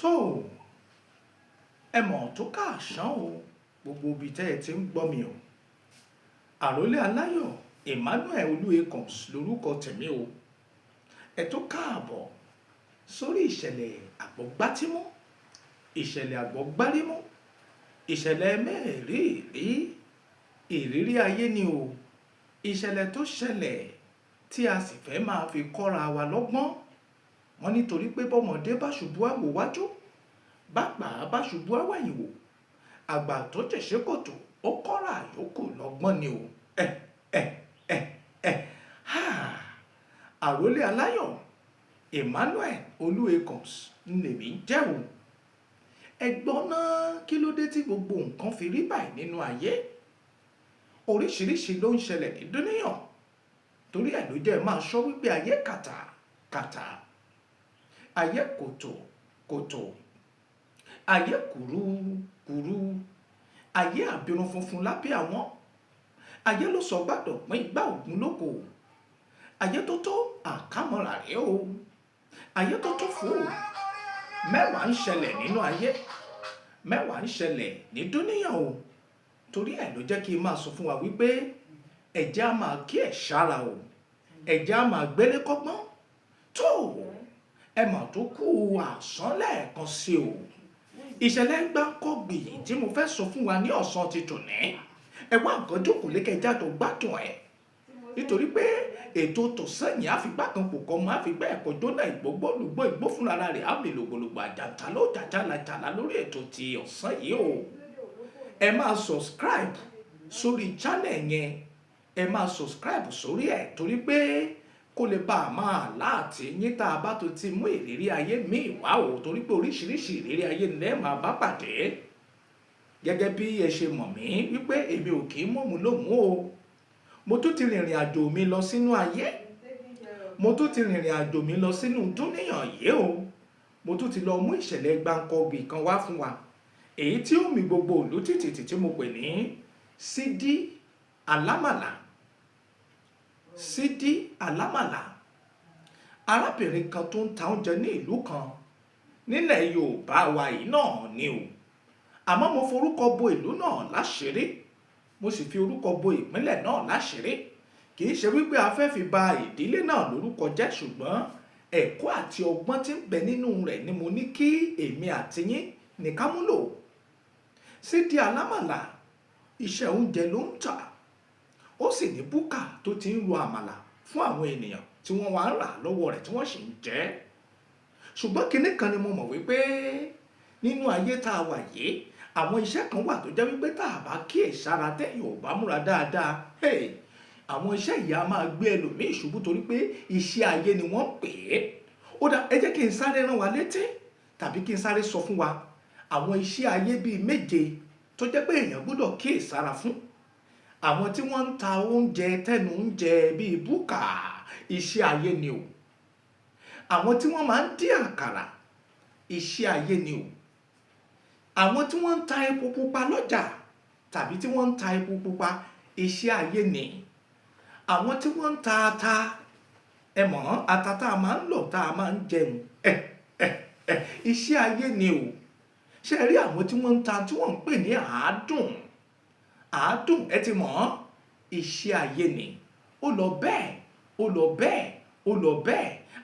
tó ẹ mọ̀ tó káàsán o gbogbo ibi tẹ́ ẹ ti ń gbọ́ mi o. Àrólé Aláyọ̀ Emmanuel Olúekans lórúkọ tèmi o. Ẹ tó káàbọ̀ sórí ìṣẹ̀lẹ̀ àgbọ̀gbátímú, ìṣẹ̀lẹ̀ àgbọ̀gbárímú, ìṣẹ̀lẹ̀ mẹ́rìírí ìrírí ayé ni o. Ìṣẹ̀lẹ̀ tó ṣẹlẹ̀ tí a sì fẹ́ máa fi kọ́ra wa lọ́gbọ́n. Wọ́n nítorí pé bọ́mọdé bá ṣubú àwò wájú, bàgbà bá ṣubú àwẹ̀yìn wò, àgbà tó jẹ̀ṣẹ́ kòtò ó kọ́ra àyókù lọ́gbọ́n ni o. Àrólé Aláyọ̀ Emmanuel Olúekans lèmi jẹ́ o. Ẹgbọ́n náà kí ló dé tí gbogbo nǹkan fi rí báyìí nínú ayé? Oríṣiríṣi ló ń ṣẹlẹ̀ ní dúníyàn, torí ẹ̀ ló jẹ́ máa sọ wípé ayé kàtà, ayé kòtò, ayé kùrú, ayé àbírun funfun lábẹ́ àwọn, ayé ló sọ gbàdọ̀ pín igbá ògún lóko, ayé tó tó àkámọ́ra rẹ̀ o, ayé tó tó fò. Mẹ́wàá ń ṣẹlẹ̀ nínú ayé, mẹ́wàá ń ṣẹlẹ̀ ní dúníyàn o. Torí ẹ̀ ló jẹ́ kí n máa sọ fún wa wípé ẹ̀jẹ̀ á máa kí ẹ̀ ṣára o, ẹ̀jẹ̀ á máa gbélé kọ́gbọ́n tó ẹ mà tó kú àsán lẹ́ẹ̀kan sí o. Ìṣẹ̀lẹ̀ gbáǹkọ́gbì tí mo fẹ́ sọ fún wa ní ọ̀sán ti tòní, ẹ wá nǹkan jókòó lékẹjá tó gbádùn ẹ̀, nítorí pé ètò tòsẹ́yìn àfigbá kan kò kọ́ mọ́ àfigbá ẹ̀kọ́ jóná ìgbógbólùgbó ìgbó fúnra rẹ̀ á mi lògbòlògbò àjàntà ló jàjàlàjàlà lórí ètò ti ọ̀sán yìí o. Ẹ máa subscribe sórí channel yẹn, ẹ máa subscribe sórí ẹ̀, torí pé kó lè bá a máa láti yín tá a bá tó ti mú ìrírí ayé míì wá o, torí pé oríṣiríṣi ìrírí ayé ni ẹ máa bá pàdé. Gẹ́gẹ́ bí ẹ ṣe mọ̀ mí wípé èmi ò kì í mọ̀mú lómú o. Mo tún ti rìnrìn àjò mi lọ sínú ayé, mo tún ti rìnrìn àjò mi lọ sínú dúníyàn yìí o. Mo tún ti lọ mú ìṣẹ̀lẹ̀ gbáǹkọ́gbì kan wá fún wa, èyí tí ó mì gbogbo ìlú tìtìtì tí mo pè ní Sídí Alámàlà. Sídí Alámàlà, arábìnrin kan tó ń ta oúnjẹ ní ìlú kan nílẹ̀ Yorùbá wa yìí náà ni o. Àmọ́ mo forúkọ bo ìlú náà láṣìírí, mo sì fi orúkọ bo ìpínlẹ̀ náà láṣìírí. Kì í ṣe wípé a fẹ́ fi ba ìdílé náà lórúkọ jẹ́, ṣùgbọ́n ẹ̀kọ́ àti ọgbọ́n tí ń bẹ nínú rẹ̀ ni mo ní kí èmi àti yín ní ká múlò. Sídí Alámàlà iṣẹ́ oúnjẹ ló ń tà, ó sì ní búkà tó ti ń ro àmàlà fún àwọn ènìyàn tí wọ́n wá ń rà lọ́wọ́ rẹ̀ tí wọ́n sì ń jẹ. Ṣùgbọ́n kinní kan ni mo mọ̀ wípé nínú ayé tá a wà yìí, àwọn iṣẹ́ kan wà tó jẹ́ wípé tá a bá kíyèsára tẹ́yìn ò bá múra dáadáa, àwọn iṣẹ́ yìí á máa gbé ẹlòmíì ṣubú, torí pé iṣẹ́ ayé ni wọ́n pè é. Ó dá, ẹ jẹ́ kí n sáré rán wa létí, tàbí kí n sáré sọ fún wa àwọn iṣẹ́ ayé bíi méje tó jẹ́ pé èèyàn gbọ́dọ̀ kíyèsára fún. Àwọn tí wọ́n ń ta oúnjẹ tẹ́nu oúnjẹ bíi búkà, iṣẹ́ ayé ni o. Àwọn tí wọ́n máa ń dín àkàrà, iṣẹ́ ayé ni o. Àwọn tí wọ́n ń ta epo pupa lọ́jà, tàbí tí wọ́n ń ta epo pupa, iṣẹ́ ayé ni. Àwọn tí wọ́n ń ta ata, ẹ mọ̀ ata tá a máa ń lò tá a máa ń jẹun, iṣẹ́ ayé ni o. Ṣé ẹ rí àwọn tí wọ́n ń ta tí wọ́n ń pè ní àádùn, ẹ ti mọ̀, iṣẹ́ ayé ni. Ó lọ bẹ́ẹ̀.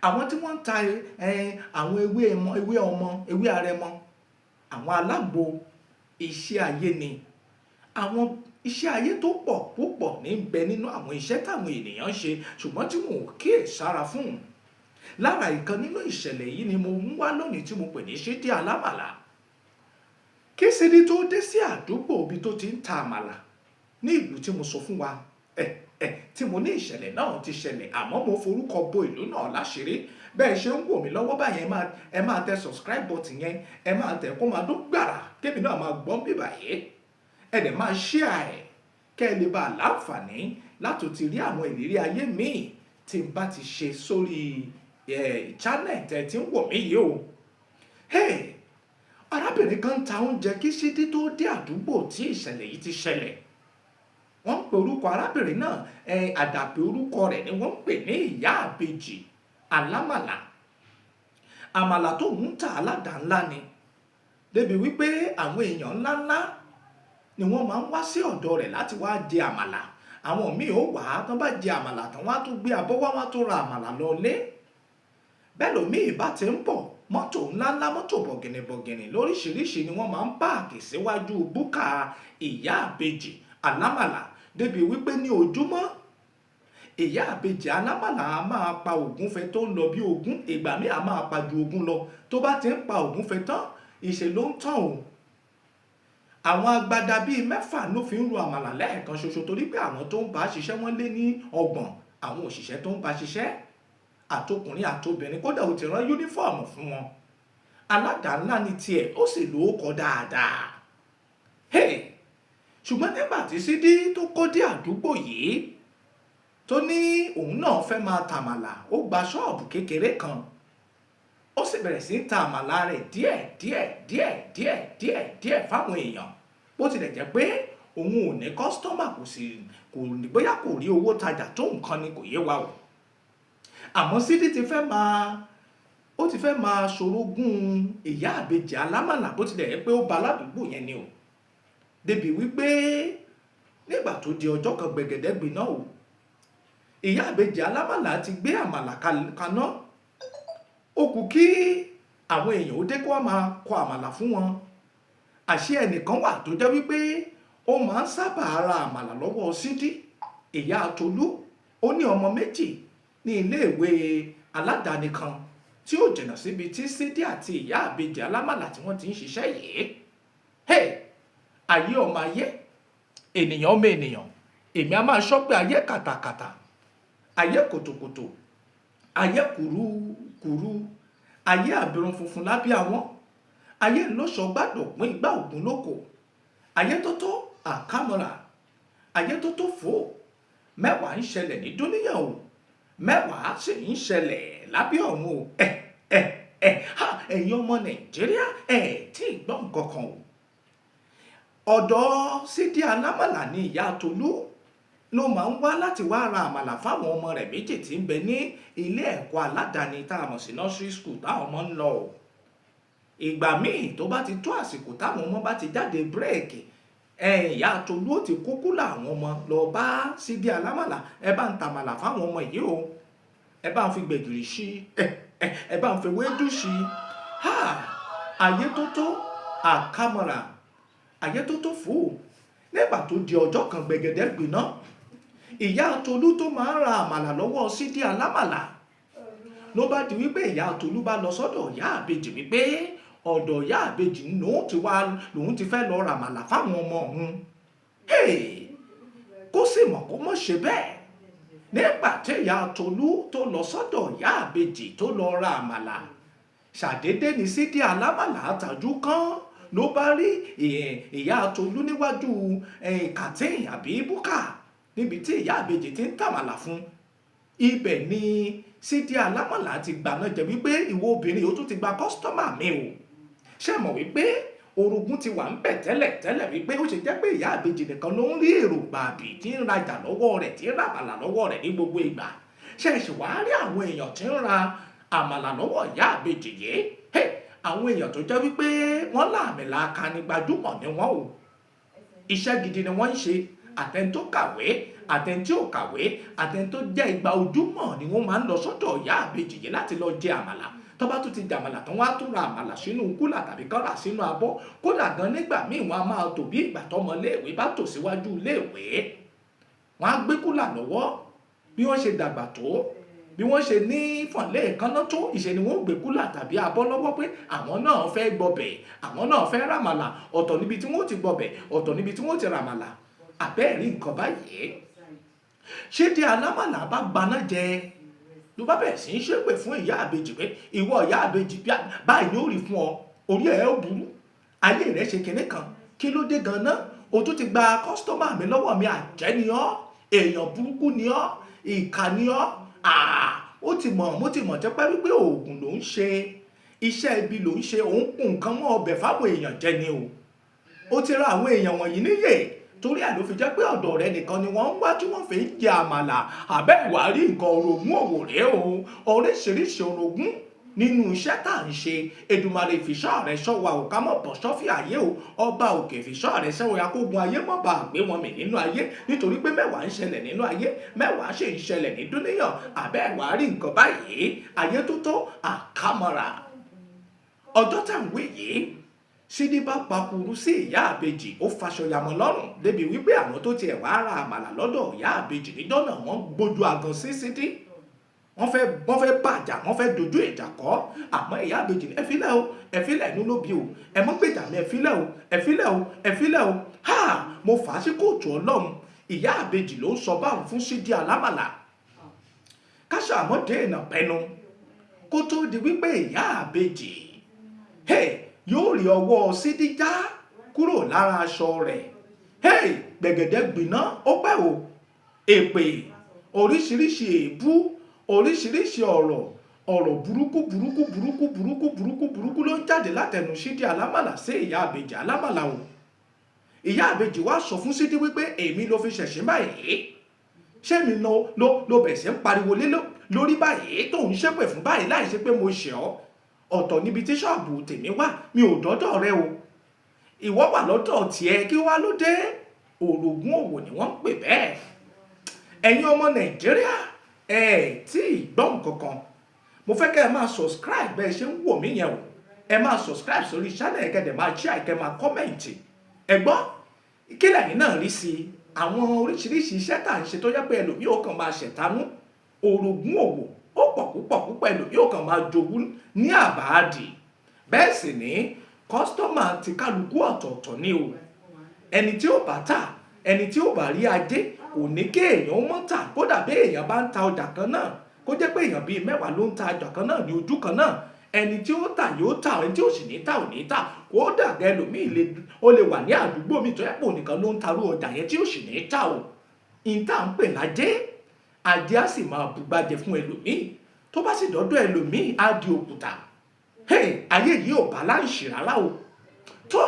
Àwọn tí wọ́n ń ta àwọn ewé arẹmọ, àwọn alágbo, iṣẹ́ ayé ni. Àwọn iṣẹ́ ayé tó pọ̀ púpọ̀ ní bẹ nínú àwọn iṣẹ́ táwọn ènìyàn ṣe, ṣùgbọ́n tí wọn ò kíyèsára fún. Lára ìkan nínú ìṣẹ̀lẹ̀ yìí ni mo mú wá lónìí tí mo pè ní Sídí Alámàlà. Kí Sídí tó dé sí àdúgbò ibi tó ti ń ta àmàlà ní ìlú tí mo sọ fún wa, tí mo ní ìṣẹ̀lẹ̀ náà ti ṣẹlẹ̀, àmọ́ mo forúkọ bo ìlú náà láṣìírí. Bẹ́ẹ̀ ṣe ń wò mí lọ́wọ́ báyẹn, ẹ máa tẹ subscribe button yẹn, ẹ máa tẹ kó máa dún gbàrà kébì náà máa gbọ́n bí báyìí. Ẹ dẹ̀ máa share ẹ̀ kẹ́ ẹ lè bá láǹfààní láti ti rí àwọn ìrírí ayé míì tí n bá ti ṣe sórí channel tẹ́ tí ń wò mí yìí o. Arábìnrin kan ń ta oúnjẹ kí Sídí tó dé àdúgbò tí ìṣẹ̀lẹ̀ yìí ti ṣẹlẹ̀. Wọ́n ń pe orúkọ arábìnrin náà, àdàpè orúkọ rẹ̀ ni wọ́n ń pè ní Ìyá Àbèjì Alámàlà. àmàlà tó ń tà aládàá ńlá ni, débi wípé àwọn èèyàn ńláńlá ni wọ́n máa ń wá sí ọ̀dọ̀ rẹ̀ láti wá jẹ àmàlà. Àwọn míì ó wá tán bá jẹ àmàlà tán wọ́n á tún gbé abọ́ wá, wọ́n á tún ra àmàlà lọlé. Bẹ́ẹ̀ lòmíì bá ti ń bọ̀, mọ́tò ńláńlá, mọ́tò bọ̀gìnìbọ̀gìnì lóríṣiríṣi ni wọ́n máa ń páàkì síwájú búkà ìyá àbejì alámàlà, débi wípé ní ojúmọ́ ìyá àbejì alámàlà á máa pa ògúnfe tó ń lọ bí 20, ìgbà míì á máa pa ju 20 lọ. Tó bá ti ń pa ògúnfe tán, ìṣe ló ń tàn o. Àwọn agbada bíi 6 ló fi ń ro àmàlà lẹ́ẹ̀kan ṣoṣo, torí pé àwọn tó ń bá ṣiṣẹ́ wọ́n lé ní 30 àwọn òṣìṣẹ́ tó ń bá ṣiṣẹ́, àtọkùnrin àtobìnrin, kódà ó ti rán yúnífọ́ọ̀mù fún wọn. Aládàá ńlá ni tiẹ̀, ó sì lóókọ dáadáa. Ṣùgbọ́n nígbà tí Sídí tó kó dé àdúgbò yìí tó ní òun náà fẹ́ máa tàmàlà, ó gba ṣọ́ọ̀bù kékeré kan, ó sì bẹ̀rẹ̀ sí ń ta àmàlà rẹ̀ díẹ̀ fáwọn èèyàn. Bó tilẹ̀ jẹ́ pé òun ò ní kọ́sítọ́mà, bóyá kò rí owó tajà tó nǹkan ni kò yé wa o. Àmọ́ Sídí ti fẹ́ máa ṣorogún ìyá àbejì alámàlà, bó tilẹ̀ jẹ́ pé ó ba aládùúgbò yẹn ni o. Débi wípé nígbà tó di ọjọ́ kan gbẹ̀gẹ̀dẹ̀ gbiná o, ìyá àbejì alámàlà ti gbé àmàlà kaná. Ó kù kí àwọn èèyàn ó dé kó máa kọ àmàlà fún wọn. Àṣé ẹnìkan wà tó jẹ́ wípé ó máa ń sábà ra àmàlà lọ́wọ́ Sídí. Ìyá Tolú ó ní ọmọ méjì ní iléèwé aládàáni kan tí ó jìnnà síbi tí Sídí àti ìyá àbejì alámàlà tí wọ́n ti ń ṣiṣẹ́ yìí. Ayé ọmọ ayé, ènìyàn ọmọ ènìyàn, èmi a máa sọ pé ayé kàtàkàtà, ayé kòtòkòtò, ayé kùrukùru, ayé àbírun funfun lábẹ́ àwọn, ayé ńlọsọ gbàdọ̀pín ìgbà ògùn lóko, ayé tó tó àkámọ́ra, ayé tó tó fò. Mẹ́wàá ń ṣẹlẹ̀ ní dúníyàn o, mẹ́wàá sì ń ṣẹlẹ̀ lábẹ́ ọ̀run o. Ẹ̀yin ọmọ Nàìjíríà, tí ì gbọ́ nǹkan kan o. Ọ̀dọ̀ Sídí alámàlà ni ìyá Tolú ló máa ń wá láti wá ra àmàlà fáwọn ọmọ rẹ̀ méjì tí ń bẹ ní ilé ẹ̀kọ́ aládàáni tá a mọ̀ sí nursery school táwọn ọmọ ń lọ. Ìgbà míì tó bá ti tó àsìkò táwọn ọmọ bá ti jáde bírèkì, ìyá Tolú ó ti kó kúlà àwọn ọmọ lọ bá Sídí alámàlà, ẹ bá ń tàmàlà fáwọn ọmọ yìí o, ẹ bá ń fi gbẹ̀gìrì sí, ẹ bá ń fi ewédú sí. Ayé tó tó àkámọ́ra, ayé tó tó fò. Nígbà tó di ọjọ́ kan gbẹ̀gẹ̀dẹ̀ gbiná, ìyá Tolú tó máa ń ra àmàlà lọ́wọ́ Sídí alámàlà ló bá di wípé ìyá Tolú bá lọ sọ́dọ̀ ìyá àbejì wípé ọ̀dọ̀ ìyá àbejì lòun ti fẹ́ lọ ra àmàlà fáwọn ọmọ òun. Kó sì mọ̀ kó mọ̀ ṣe bẹ́ẹ̀. Nígbà tí ìyá Tolú tó lọ sọ́dọ̀ ìyá àbejì tó lọ ra àmàlà, ṣàdédé ni Sídí alámàlà tajú kán ló bá rí ìyá Tolú níwájú kàtín àbí búkà níbi tí ìyá àbejì ti ń tàmàlà fún. Ibẹ̀ ni Sídí alámàlà ti gbaná jẹ wípé ìwọ obìnrin ó tún ti gba kọ́sítọ́mà mi o. Ṣé mọ̀ wípé orogún ti wà ń bẹ̀ tẹ́lẹ̀ wípé ó ṣe jẹ́ pé ìyá àbejì nìkan ló ń rí èrò gbàbì tí ń rajà lọ́wọ́ rẹ̀, tí ń ra àmàlà lọ́wọ́ rẹ̀ ní gbogbo ìgbà. Ṣé ẹ sì wá rí àwọn èèyàn tí ń ra àmàlà lọ́wọ́ ìyá àbejì yìí? Àwọn èèyàn tó jẹ́ wípé wọ́n láàmìlàaka ní gbajúmọ̀ ni wọ́n o. Iṣẹ́ gidi ni wọ́n ń ṣe. Àtẹni tó kàwé, àtẹni tí ò kàwé, àtẹni tó jẹ́ igba ojúmọ̀ ni wọ́n máa ń lọ sọ́dọ̀ ìyá àbejì yìí láti lọ jẹ àmàlà. Tó bá tún ti jẹ àmàlà tán, wọ́n á tún ra àmàlà sínú kúlà tàbí kán rà sínú abọ́. Kódà gan nígbà míì wọ́n á máa tò bí ìgbà tọ́mọ iléèwé bá tò síwájú iléèwé. Wọ́n á gbé kúlà lọ́wọ́ bí wọ́n ṣe dàgbà tó, bí wọ́n ṣe ní fọ̀nlé ìkànnà tó, ìṣe ni wọ́n gbé kúlà tàbí abọ́ lọ́wọ́ pé àwọn náà fẹ́ gbọbẹ̀, àwọn náà fẹ́ ràmàlà. Ọ̀tọ̀ níbi tí wọ́n ti gbọbẹ̀, ọ̀tọ̀ níbi tí wọ́n ti ràmàlà. Àbẹ́ẹ̀rí nǹkan báyìí. Sídí alámàlà bá gbaná jẹ ló bá bẹ̀rẹ̀ sí í ṣépè fún ìyá àbejì pé ìwọ ìyá àbejì báyìí ni ó rí fún ọ, orí ẹ̀ ó burú, ayé rẹ̀ ṣe kinní kan, kí ló dé gan-an? O tún ti gba kọ́sítọ́mà mi lọ́wọ́ mi, àjẹ́ ni ọ́, èèyàn burúkú ni ọ́, ìkà ni ọ́. Mo ti mọ̀ jẹ́ pé wípé oògùn ló ń ṣe, iṣẹ́ ibi ló ń ṣe, òun kùn nǹkan mọ́ ọbẹ̀ fáwọn èèyàn jẹ ni o. Ó ti ra àwọn èèyàn wọ̀nyí níyè, torí ẹ̀ ló fi jẹ́ pé ọ̀dọ̀ rẹ nìkan ni wọ́n ń wá tí wọ́n fi ń jẹ àmàlà. Àbẹ́ ìwà rí nǹkan orogún òwò rèé o, oríṣiríṣi orogún nínú iṣẹ́ tá à ń ṣe. Èdùmàrè fìṣọ́ rẹ̀ ṣọ́ wa ò ká mọ̀ bọ̀ ṣọ́fì ayé o. Ọba òkè fìṣọ́ rẹ̀ ṣọ́ wa kógun ayé mọ̀ bá gbé wọn mì nínú ayé, nítorí pé mẹ́wàá ń ṣẹlẹ̀ nínú ayé, mẹ́wàá ṣe ń ṣẹlẹ̀ ní dúníyàn. Àbẹ́ ẹ̀wà rí nǹkan báyìí, ayé tó tó àkámọ́ra. Ọjọ́ tá à ń wé yìí, Sídí bá pakuru sí ìyá àbèjì, ó faṣọ yamọ lọ́rùn débi wípé àwọn tó tiẹ̀ wá ra àmàlà lọ́dọ̀ ìyá àbèjì níjọ́ náà wọ́n gbójú agan sí Sídí. Wọ́n fẹ́ bàjà, wọ́n fẹ́ dojú ìjà kọ́. Àmọ́ ìyá àbèjì ní ẹ fílẹ̀ o, ẹ fílẹ̀ inú ló bí o, ẹ mọ́ gbèjà mi, ẹ fílẹ̀ o, ẹ fílẹ̀ o, ẹ fílẹ̀ o. Ha! Mo fà á sí kóòtù Ọlọ́run. Ìyá àbèjì ló ń sọ báwọn fún Sídí alámàlà. Káṣá àmọ́dé ìnà pẹnu kó tó di wípé ìyá àbèjì yóò rí ọwọ́ Sídí já kúrò lára aṣọ rẹ̀. Gbẹ̀gẹ̀dẹ̀ gbiná ó pẹ́ o. Èpè, oríṣiríṣi èébú, oríṣiríṣi ọ̀rọ̀ burúkú ló ń jáde látẹnu Sídí alámàlà sí ìyá àbèjì alámàlà o. Ìyá àbèjì wá sọ fún Sídí wípé èmi ló fi ṣẹ̀ṣẹ̀ báyìí. Ṣé mi ló bẹ̀ sí ń pariwo lórí báyìí tó ń ṣépè fún báyìí láì ṣe pé mo ṣẹ̀ ọ́? Ọ̀tọ̀ níbi tí ṣọ́ọ̀bù tèmi wà, mi ò dọ́dọ̀ rẹ o. Ìwọ wà lọ́dọ̀ tiẹ̀, kí wá ló dé? Orogún òwò ni wọ́n ń pè bẹ́ẹ̀. Ẹ̀yin ọmọ Nàìjíríà, tí ìgbọ́n kankan, mo fẹ́ kẹ́ ẹ máa subscribe bẹ́ẹ̀ ṣe ń wò mí yẹn o. Ẹ máa subscribe sórí channel ẹ̀ kẹ́dẹ̀ máa share, kẹ́ máa comment. Ẹ gbọ́, kí lẹ̀yin náà rí sí àwọn oríṣiríṣi iṣẹ́ tá à ń ṣe tó jẹ́ pé ẹlòmíì ó kàn máa ṣẹ̀tanú. Orogún òwò ó pọ̀ púpọ̀ ẹlòmíì ó kàn máa jogún ní àbáàdì. Bẹ́ẹ̀ sì ni kọ́sítọ́mà ti kálukú ọ̀tọ̀ọ̀tọ̀ ni o. Ẹni tí ó bá tà, ẹni tí ó bá rí ajé kò ní kí èèyàn mọ́ tà. Kódà bí èèyàn bá ń ta ọjà kan náà, kó jẹ́ pé èèyàn bíi 10 ló ń ta ọjà kan náà ní ojú kan náà, ẹni tí ó tà yóò tà, ẹni tí ó sì ní tà ò ní tà. Kódà ẹlòmíì ó lè wà ní àdúgbò mi tó yẹ pé nìkan ló ń tarú ọjà yẹn tí ó sì ní tà o. Ìta ń pè lájé, ajé á sì máa bùgbàjẹ́ fún ẹlòmíì. Tó bá sì dọ́dọ̀ ẹlòmíì á di òkúta. Ayé yìí ò bá láìṣì rárá o. Tó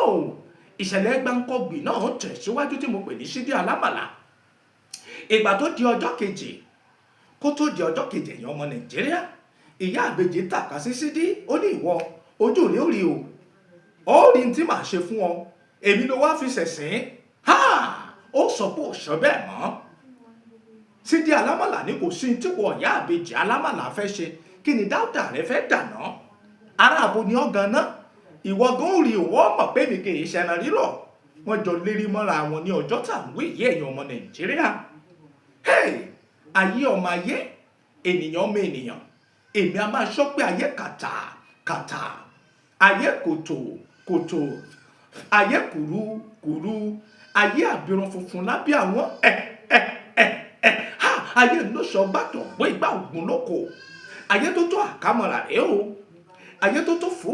ìṣẹ̀lẹ̀ gbáǹkọ́gbì náà tẹ̀síwájú tí mo pè ní Sídí alámàlà. Ìgbà tó di ọjọ́ kejì, kó tó di ọjọ́ kejì, ẹ̀yin ọmọ Nàìjíríà, ìyá àbèjì tàka sí Sídí, ó ní ìwọ ojú rẹ ó rí o. Ó rí tí màá ṣe fún ọ. Èmi ló wá fi ṣẹ̀sín. Ó sọ pé ò sọ bẹ́ẹ̀ mọ́. Sídí alámàlà ní kò sí tí wọ ìyá àbèjì alámàlà fẹ́ ṣe. Kí ni dáúdà rẹ fẹ́ dànà? Ará abo ni ọ́ gan-an. Ìwọ gan ò rí òwò mọ̀ pé mi kì í ṣẹran rírọ̀. Wọ́n jọ lérí mọ́ra wọn ní ọjọ́ tá à ń wé yìí, ẹ̀yin ọmọ Nàìjíríà. Ayé ọmọ ayé, ènìyàn ọmọ ènìyàn. Èmi a máa sọ pé ayé kàtà, ayé kòtò, ayé kùrú, ayé àbírun funfun lábẹ́ àwọn ayé ló sọ gbàtọ̀ pé ìgbà ògùn lóko. Ayé tó tó àkámọ́ra rẹ̀ o. Ayé tó tó fò.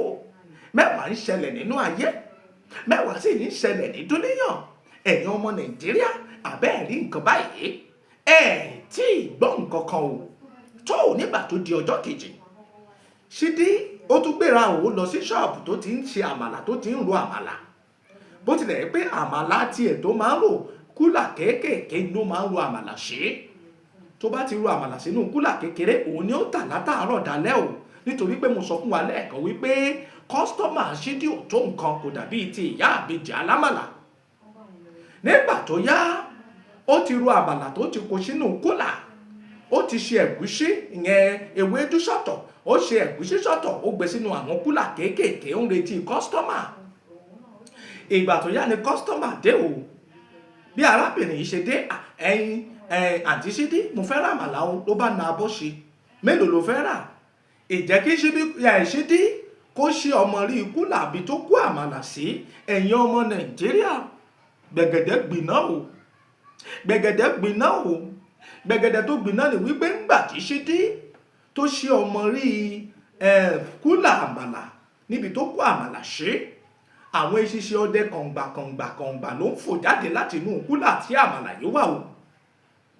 Mẹ́wàá ń ṣẹlẹ̀ nínú ayé, mẹ́wàá sì ń ṣẹlẹ̀ ní dúníyàn. Ẹ̀yin ọmọ Nàìjíríà, àbẹ́ẹ̀ rí nǹkan báyìí. Tí ìgbọ́ nǹkan kan o. Tó nígbà tó di ọjọ́ kejì, Sídí ó tún gbéra o lọ sí ṣọ́ọ̀bù tó ti ń ṣe àmàlà, tó ti ń ro àmàlà. Bó tilẹ̀ pé àmàlà tiẹ̀ tó máa ń rò, kúlà kéékèèké ló máa ń ro àmàlà ṣe. Tó bá ti ro àmàlà sínú kúlà kékeré, òun ni ó tà látàárọ̀ dalẹ́ o. Nítorí pé mo sọ fún wa lẹ́ẹ̀kan wípé kọ́sítọ́mà Sídí ò tó nǹkan, kò dàbí ti ìyá àbèjì alámàlà. Nígbà tó yá, ó ti ro àmàlà tó ti kó sínú kúlà. Ó ti ṣe ẹ̀gúsí, ìyẹn ewédú sọ́tọ̀, ó ṣe ẹ̀gúsí sọ́tọ̀, ó gbé sínú àwọn kúlà kéékèèké, ó ń retí kọ́sítọ́mà. Ìgbà tó yá ni kọ́sítọ́mà dé o. Bí arábìnrin yìí ṣe dé, àǹtí Sídí, mo fẹ́ ra àmàlà o, ló bá na abọ́ ṣe. Mélòó ló fẹ́ rà? Ìjẹ́ kí Sídí kó ṣe ọmọ rí kúlà àbí tó kó àmàlà sí. Ẹ̀yin ọmọ Nàìjíríà, gbẹ̀gẹ̀dẹ̀ gbiná o. Gbẹ̀gẹ̀dẹ̀ tó gbiná ni wípé ńgbà tí Sídí tó ṣe ọmọ rí kúlà àmàlà níbi tó kó àmàlà ṣe, àwọn eṣinṣin ọdẹ kọ̀ǹgbà ló ń fò jáde láti inú kúlà tí àmàlà yìí wà o.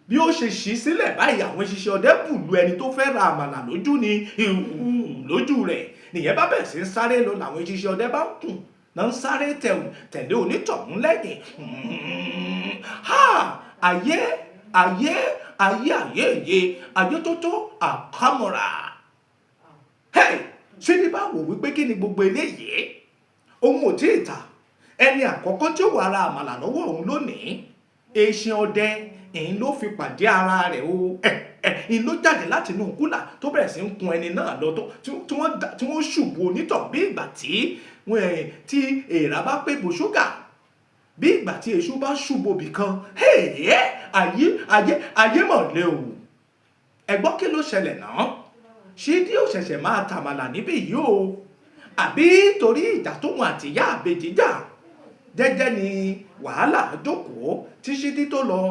Bí ó ṣe ṣí sílẹ̀ báyìí, àwọn eṣinṣin ọdẹ bùlù ẹni tó fẹ́ ra àmàlà lójú ni lójú rẹ̀. Nìyẹn bá bẹ̀rẹ̀ sí ń sáré lọ, làwọn eṣinṣin ọdẹ bá ń kùn náà ń sáré tẹ̀lé onítọ̀hún lẹ́yìn. Ayé tó tó àkámọ́ra. Ṣídí bá wò wípé kí ni gbogbo eléyìí, òun ò tí ì tà. Ẹni àkọ́kọ́ tí ó wà ra àmàlà lọ́wọ́ òun lónìí, Eṣin ọdẹ èyí ló fi pàdé ara rẹ̀ o. Èyí ló jáde láti inú kúlà tó bẹ̀rẹ̀ sí ń kun ẹni náà lọ tí wọ́n ṣùgbọ́ onítọ̀ bí ìgbà tí èèrà bá pé bò ṣúgà, bí ìgbà tí èṣù bá ṣùgbọ́ bì kan. Ayé mọ̀lẹ́ o. Ẹgbọ́n kí ló ṣẹlẹ̀ náà? Ṣídí ò ṣẹ̀ṣẹ̀ máa tàmàlà níbí yìí o. Àbí torí ìjà tóun àti ìyá àbèjì jà, jẹ́jẹ́ ni wàhálà jókòó tí Ṣídí tó lọ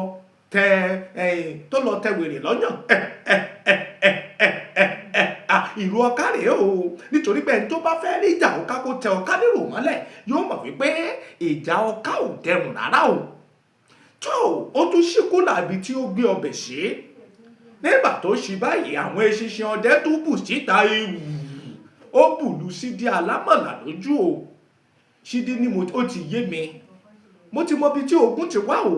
tẹ wèrè lọ́yàn. Ìlú ọ̀ká rèé o. Nítorí pé ẹni tó bá fẹ́ rí ìjà ọ̀ká kó tẹ ọ̀ká nírò mọ́lẹ̀ yóò mọ̀ wípé ìjà ọ̀ká ò dẹrùn rárá o. Tó o tún ṣí kúlà ibi tí ó gbé ọbẹ̀ sí. Nígbà tó ṣí báyìí, àwọn eṣinṣin ọdẹ tó bù síta ewu. Ó bùlù Ṣídí alámọ̀là lójú o. Ṣídí ní ó ti yé mi. Mo ti mọ ibi tí ogun ti wá o.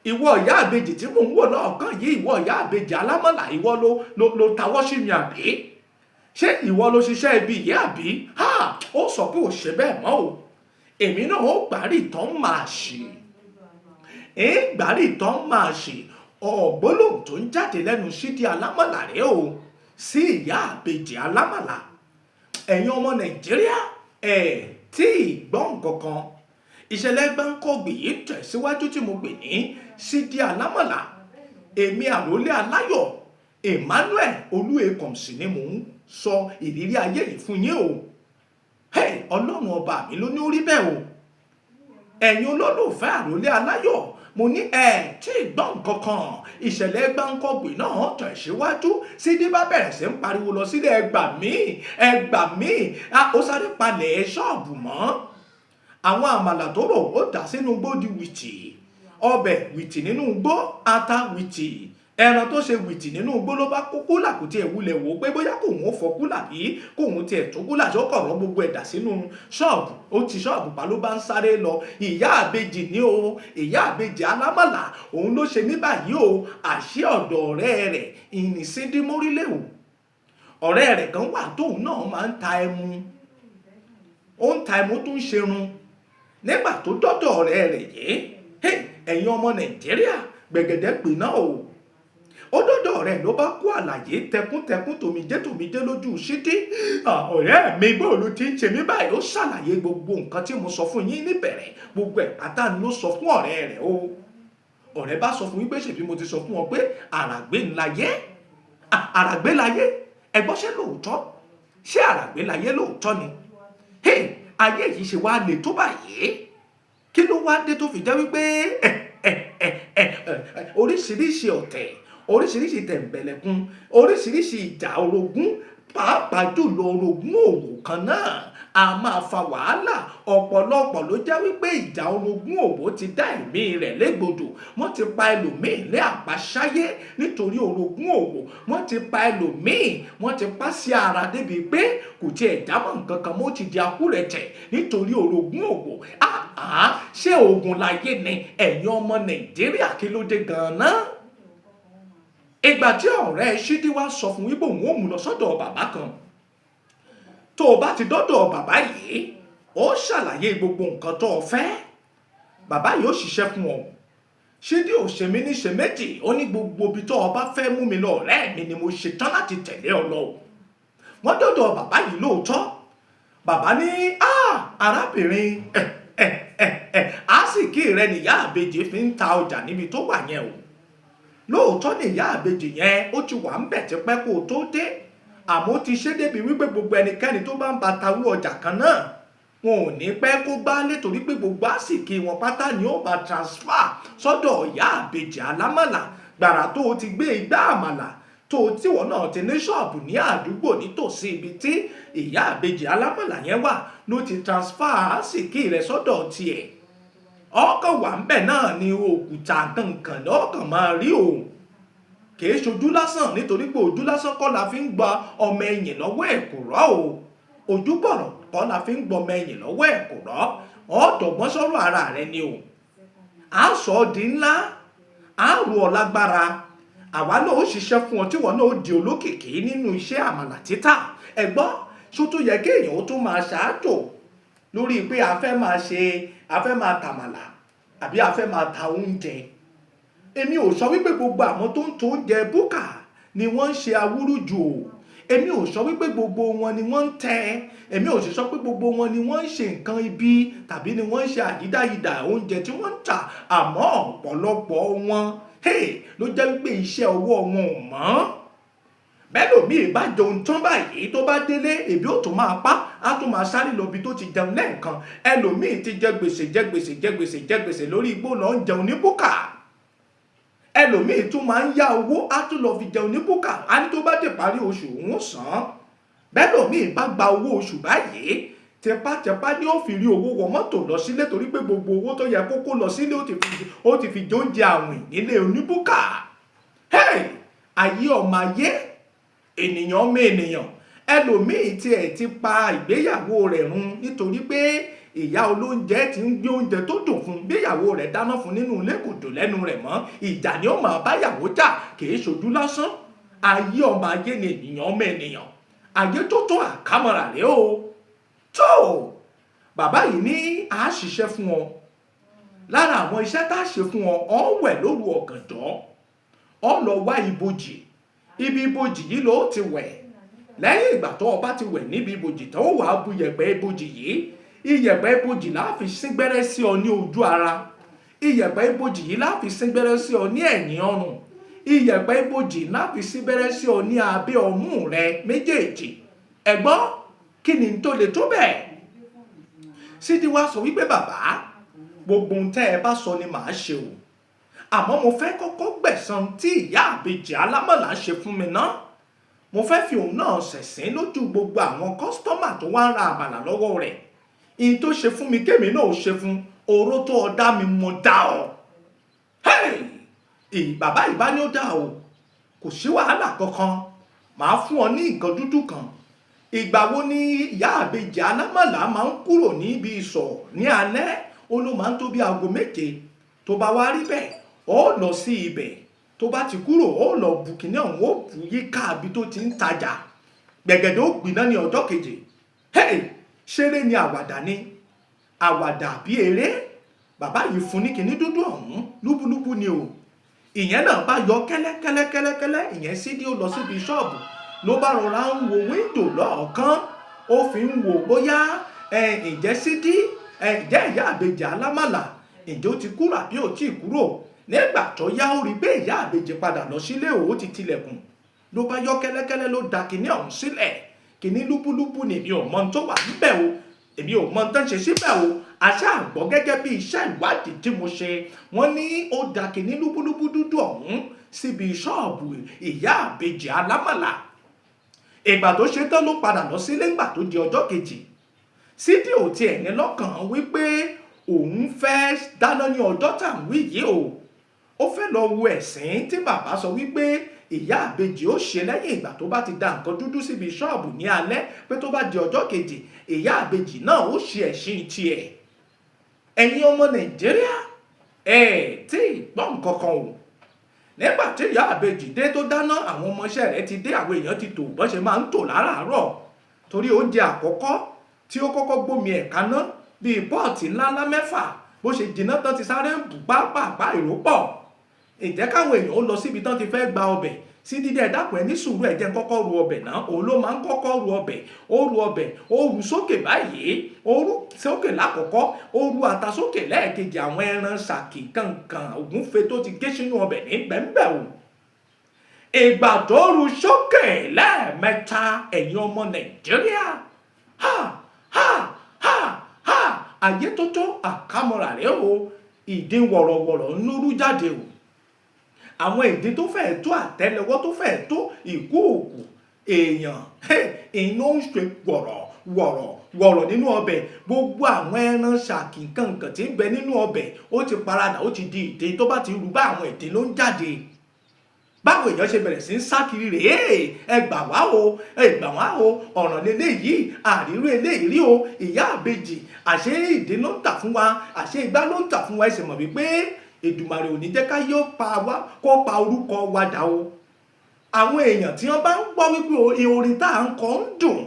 Ìwọ ìyá àbèjì tí mò ń wò lọ́ọ̀kan yìí, ìwọ ìyá àbèjì alámọ̀là, ìwọ ló tawọ́ sí mi àbí? Ṣé ìwọ ló ṣiṣẹ́ ibi yìí àbí? Ó sọ pé ò ṣe bẹ́ẹ̀ mọ́ o. Èmi náà ó gbárí tán máa ṣe. Gbárí tán máa ṣe. Ọ̀gbólóhùn tó ń jáde lẹ́nu Ṣídí alámọ̀là rèé o sí ìyá àbèjì alámọ̀là. Ẹ̀yin ọmọ Nàìjíríà, tí ìgbọ́n kankan. Ìṣẹ̀lẹ̀ gbáǹkọ́gbì yìí tẹ̀síwájú tí mo gbè ní Ṣídí alámọ̀là. Èmi àrólé aláyọ̀ Emmanuel Olúekọ̀msì ni mò ń sọ ìrírí ayé yìí fún yín o. Ọlọ́run ọba mi ló ní orí bẹ́ẹ̀ o. Ẹ̀yin olólùfẹ́ àrólé aláyọ̀, mo ní tí ìgbọ́n kankan. Ìṣẹ̀lẹ̀ gbáǹkọ́gbì náà tẹ̀síwájú. Ṣídí bá bẹ̀rẹ̀ sí ń pariwo lọ sílé ẹgbà mí. Ó sáré palẹ̀ ṣọ́ọ̀bù mọ́. Àwọn àmàlà tó rò ó dà sínú igbó di wìtì. Ọbẹ̀ wìtì nínú igbó, ata wìtì. Ẹran tó ṣe wìtì nínú igbó ló bá kó kúlà, kò tiẹ̀ wulẹ̀ wò pé bóyá kò wọ́n fọ kúlà bí kò wọ́n tiẹ̀ tó kúlà tí ó kọ̀rọ̀ gbogbo ẹ̀dà sínú ṣọ́ọ̀bù. Ó ti ṣọ́ọ̀bù pa ló bá ń sáré lọ. Ìyá àbèjì ni o. Ìyá àbèjì alámọ̀là òun ló ṣe ní báyìí o. Àṣé ọ̀dọ̀ ọ̀rẹ́ rẹ̀ ìní Ṣídí mórílẹ̀ o. Ọ̀rẹ́ rẹ̀ kan wà tóun náà máa ń ta ẹmu. Ó ń ta ẹmu tó ń ṣerun. Nígbà tó dọ́dọ̀ ọ̀rẹ́ rẹ̀ yìí, ẹ̀yin ọmọ Nàìjíríà, gbẹ̀gẹ̀dẹ̀ pè náà o. Ó dọ́dọ̀ rẹ̀ ló bá kó àlàyé tẹkúntẹkún tòmijé lójú Ṣídí. Ọ̀rẹ́ mi bó ló ti ń ṣe mí báyìí. Ó ṣàlàyé gbogbo nǹkan tí mo sọ fún yín níbẹ̀rẹ̀. Gbogbo ẹ̀ pátá ni ló sọ fún ọ̀rẹ́ rẹ̀ o. Ọ̀rẹ́ bá sọ fún wípé ṣèbí mo ti sọ fún wọn pé àràgbé láyé. Ẹgbọ́n ṣé lóòótọ́? Ṣé àràgbé láyé lóòótọ́ ni? Ayé yìí ṣe wá le tó báyìí. Kí ló wá dé tó fi jẹ́ wípé oríṣiríṣi ọ̀tẹ̀, oríṣiríṣi tẹ̀m̀bẹ̀lẹ̀kun, oríṣiríṣi ìjà orogún, pàápàá jùlọ orogún òwò kan náà a máa fa wàhálà. Ọ̀pọ̀lọpọ̀ ló jẹ́ wípé ìjà orogún òwò ti dá ẹ̀mí rẹ̀ légbodò. Wọ́n ti pa ẹlòmíì lé àpáṣáyé nítorí orogún òwò. Wọ́n ti pa ẹlòmíì, wọ́n ti pa sí ara débi pé kò tiẹ̀ jámọ́ nǹkan kan mọ́, ti di akúrẹ̀tẹ̀ nítorí orogún òwò. Ṣé ogun láyé ni? Ẹ̀yin ọmọ Nàìjíríà, kí ló dé gan-an? Ìgbà tí ọ̀rẹ́ Ṣídí wá sọ fún wípé òun ò mú lọ sọ́dọ̀ bàbá kan. Tó o bá ti dọ́dọ̀ bàbá yìí, ó ṣàlàyé gbogbo nǹkan tó o fẹ́. Bàbá yìí ó ṣiṣẹ́ fún ọ. Ṣídí ò ṣe mí ní ṣe méjì. Ó ní gbogbo ibi tó o bá fẹ́ mú mi lọ, ọ̀rẹ́ mi ni mo ṣe tán láti tẹ̀lé ọ lọ. Wọ́n dọ́dọ̀ bàbá yìí lóòótọ́. Bàbá ní arábìnrin, àsìkí rẹ nìyá àbèjì fi ń ta ọjà níbi tó wà yẹn o. Lóòótọ́ ni ìyá àbèjì yẹn ó ti wà ń bẹ̀ tipẹ́ kó o tó dé. Àmọ́ ti ṣe débi wípé gbogbo ẹnikẹ́ni tó bá ń ba tawú ọjà kan náà, wọn ò ní pẹ́ kó gbá nítorí pé gbogbo àsìkí wọn pátá ni ó bá transfer sọ́dọ̀ ìyá àbèjì alámọ̀là. Gbàrà tó o ti gbé igbá àmàlà tíwọ náà ti ní ṣọ́ọ̀bù ní àdúgbò nítòsí ibi tí ìyá àbèjì alámọ̀là yẹn wà ló ti transfer àsìkí rẹ̀ sọ́dọ̀ tiẹ̀. Ọkàn wà ń bẹ̀ náà ni òkúta kankan lọ́kàn máa rí o. Kìí ṣojú lásán, nítorí pé ojú lásán kọ́ la fi ń gba ọmọ ẹ̀yìn lọ́wọ́ ẹ̀kùrọ́ o. Ojú bọ̀rọ̀ kọ́ la fi ń gba ọmọ ẹ̀yìn lọ́wọ́ ẹ̀kùrọ́. Ọ̀dọ̀gbọ́n sọ̀rọ̀ ara rẹ ni o. À ń sọ ọ́ di ńlá, à ń rú ọ lágbára. Àwa náà ó ṣiṣẹ́ fún ọ tí wọ́n náà ó di olókìkí nínú iṣẹ́ àmàlà títà. Ẹ̀gbọ́n ṣó tó yẹ kéèyàn ó tún máa ṣáájò lórí pé a fẹ́ máa tàmàlà àbí a fẹ́ máa ta oúnjẹ. Èmi ò sọ wípé gbogbo àwọn tó ń to oúnjẹ búkà ni wọ́n ń ṣe awúrúju o. Èmi ò sọ wípé gbogbo wọn ni wọ́n ń tẹ. Èmi ò sì sọ pé gbogbo wọn ni wọ́n ń ṣe nǹkan ibi tàbí ni wọ́n ń ṣe àyídáyidà oúnjẹ tí wọ́n ń tà. Àmọ́ ọ̀pọ̀lọpọ̀ wọn ló jẹ́ wípé iṣẹ́ ọwọ́ wọn ò mọ́. Bẹ́ẹ̀ lòmíì bá jẹun tán báyìí tó bá délé ebi ó tún máa pa á tún máa sáré lọ ibi tó ti jẹun lẹ́ẹ̀kan. Ẹlòmíì ti jẹ gbèsè lórí igbó lọ ń jẹun ní búkà. Ẹlòmíì tún máa ń yá owó á tún lọ fi jẹun ní búkà. Á ní tó bá dé parí oṣù òun sàn. Bẹ́ẹ̀ lòmíì bá gba owó oṣù báyìí tẹpátẹpá ni ó fi rí owó wọ mọ́tò lọ sílé torí pé gbogbo owó tó yẹ kó lọ sílé ó ti fi jóúnjẹ àwìn nílé oníbúkà. Ayé ọmọ ayé, ènìyàn ọmọ ènìyàn. Ẹlòmíì tiẹ̀ ti pa ìgbéyàwó rẹ̀ run nítorí pé ìyá olóúnjẹ ti ń gbé oúnjẹ tó dùn fún gbéyàwó rẹ̀ dáná fún nínú ilé kò dùn lẹ́nu rẹ̀ mọ́. Ìjà ni ó máa báyàwó jà, kìí ṣojú lásán. Ayé ọmọ ayé ni ènìyàn ọmọ ènìyàn. Ayé tó tó àkámọ́ra rẹ̀ o. Tó bàbá yìí ní a ṣiṣẹ́ fún ọ. Lára àwọn iṣẹ́ tá a ṣe fún ọ, ọ wẹ̀ lóru ọ̀gànjọ́, ọ lọ wá ibojì. Ibi ibojì yìí ló ti wẹ̀. Lẹ́yìn ìgbà tó o bá ti wẹ̀ níbi ibojì tó wà á bu iyẹ̀pẹ̀ ibojì yìí. Iyẹ̀pẹ̀ ibojì la fi síngbẹ́rẹ́ sí ọ ní ojú ara. Iyẹ̀pẹ̀ ibojì yìí la fi síngbẹ́rẹ́ sí ọ ní ẹ̀yìn ọrùn. Iyẹ̀pẹ̀ ibojì la fi síngbẹ́rẹ́ sí ọ ní abẹ́ ọmú rẹ méjèèjì. Ẹ̀gbọ́n, kí ni tó lè tó bẹ́ẹ̀? Sídí wá sọ wípé bàbá, gbogbo ohun tẹ́ ẹ bá sọ ni màá ṣe o. Àmọ́ mo fẹ́ kọ́kọ́ gbẹ̀san tí ìyá àbèjì alámọ̀lá ṣe fún mi ná. Mo fẹ́ fi òun náà ṣẹ̀sín lójú gbogbo àwọn kọ́sítọ́mà tó wá ń ra àmàlà lọ́wọ́ rẹ̀. In tó ṣe fún mi kémi náà ò ṣe fún. Oró tó o dá mi mo dá ọ. Bàbá ìbá ni ó dá o. Kò sí wàhálà kankan. Màá fún ọ ní nǹkan dúdú kan. Ìgbà wo ni ìyá àbèjì alámọ̀lá máa ń kúrò níbi ìsọ̀ ní alẹ́? Ó ló máa ń tó bí aago 7. Tó bá wá rí bẹ́ẹ̀, ó lọ sí ibẹ̀. Tó bá ti kúrò, ó lọ bu kíní ọ̀hún, ó bu yíká ibi tó ti ń tajà. Gbẹ̀gẹ̀dẹ̀ ó gbiná ní ọjọ́ kejì. Ṣeré ni àwàdà ni. Àwàdà bí eré. Bàbá yìí fún ní kíní dúdú ọ̀hún, lúbúlúbú ni o. Ìyẹn náà bá yọ kẹ́lẹ́kẹ́lẹ́kẹ́lẹ́. Ìyẹn Sídí ó lọ síbi ṣọ́ọ̀bù. Ló bá rọra ń wo wíńdò lọ́ọ̀kan. Ó fi ń wò bóyá ǹjẹ́ Sídí, ǹjẹ́ ìyá àbèjì alámàlà, ǹjẹ́ ó ti kúrò àbí ò tí ì kúrò. Nígbà tó yá ó rí pé ìyá àbèjì padà lọ sílé ó ti tilẹ̀kùn. Ló bá yọ kẹ́lẹ́kẹ́lẹ́ ló da kíní ọ̀hún sílẹ̀. Kíní lúbúlúbú ni èmi ò mọ tó wà níbẹ̀ o. Èmi ò mọ tán ṣe síbẹ̀ o. Àṣà àgbọ̀ gẹ́gẹ́ bí iṣẹ́ ìwádìí tí mo ṣe. Wọ́n ní ó da kíní lúbúlúbú dúdú ọ̀hún síbi ṣọ́ọ̀bù ìyá àbèjì alámàlà. Ìgbà tó ṣe tán ló padà lọ sílé ńgbà tó di ọjọ́ kejì. Sídí ò tiẹ̀ ní lọ́kàn wípé òun fẹ́ dáná ní ọjọ́ tá à ń wí yìí o. Ó fẹ́ lọ wo ẹ̀sìn tí bàbá sọ wípé ìyá àbèjì ó ṣe lẹ́yìn ìgbà tó bá ti da nǹkan dúdú síbi ṣọ́ọ̀bù ní alẹ́ pé tó bá di ọjọ́ kejì ìyá àbèjì náà ó ṣe ẹ̀sìn tiẹ̀. Ẹ̀yin ọmọ Nàìjíríà, tí gbọ́ nǹkan kan o. Nígbà tí ìyá àbèjì dé tó dáná, àwọn ọmọọṣẹ́ rẹ̀ ti dé, àwọn èèyàn ti tò bọ́n ṣe máa ń tò láràárọ̀. Torí oúnjẹ àkọ́kọ́ tí ó kọ́kọ́ gbómi ẹ̀ kaná bíi pọ́ọ̀tì ńláńlá 6 bó ṣe jiná tán ti sáré ń bù pápá ìró pọ̀. Ìjẹ́ káwọn èèyàn ó lọ síbi tán ti fẹ́ gba ọbẹ̀. Sídí dẹ̀ dákun ẹ ní sùúrù ẹ jẹ́ kọ́kọ́ ru ọbẹ̀ náà. Òun ló máa ń kọ́kọ́ ru ọbẹ̀. Ó ru ọbẹ̀, ó ru sókè báyìí. Ó ru sókè lákọ̀ọ́kọ́, ó ru ata sókè lẹ́ẹ̀kejì, àwọn ẹran ṣàkì kankan ògúnfe tó ti gé sínú ọbẹ̀ ní bẹ́ńbẹ́ o. Ìgbà tó ru sókè lẹ́ẹ̀mẹ́ta, ẹ̀yin ọmọ Nàìjíríà. Ayé tó tó àkámọ́ra rẹ̀ o. Ìdí wọ̀rọ̀wọ̀rọ̀ ń lúrú jáde o. Àwọn ìdí tó fẹ́ tó àtẹ́lẹwọ́ tó fẹ́ tó ìkúùkù èèyàn iná ń ṣe wọ̀rọ̀ nínú ọbẹ̀. Gbogbo àwọn ẹran ṣàkì kankan tí ń bẹ nínú ọbẹ̀ ó ti paradà, ó ti di ìdí. Tó bá ti rú bá àwọn ìdí ló ń jáde. Báwo èèyàn ṣe bẹ̀rẹ̀ sí ń sá kiri rèé, ẹ gbà wá o, ọ̀ràn lélẹ́yìí, àríró eléyìí rí o. Ìyá àbèjì, àṣé ìdí ló ń tà fún wa, àṣé igbá ló ń tà fún wa. Ẹ sì mọ̀ wípé Èdùmàrè ò ní jẹ́ ká yóò kó pa orúkọ wa dà o. Àwọn èèyàn tí wọ́n bá ń gbọ́ wípé orin tá à ń kọ ń dùn,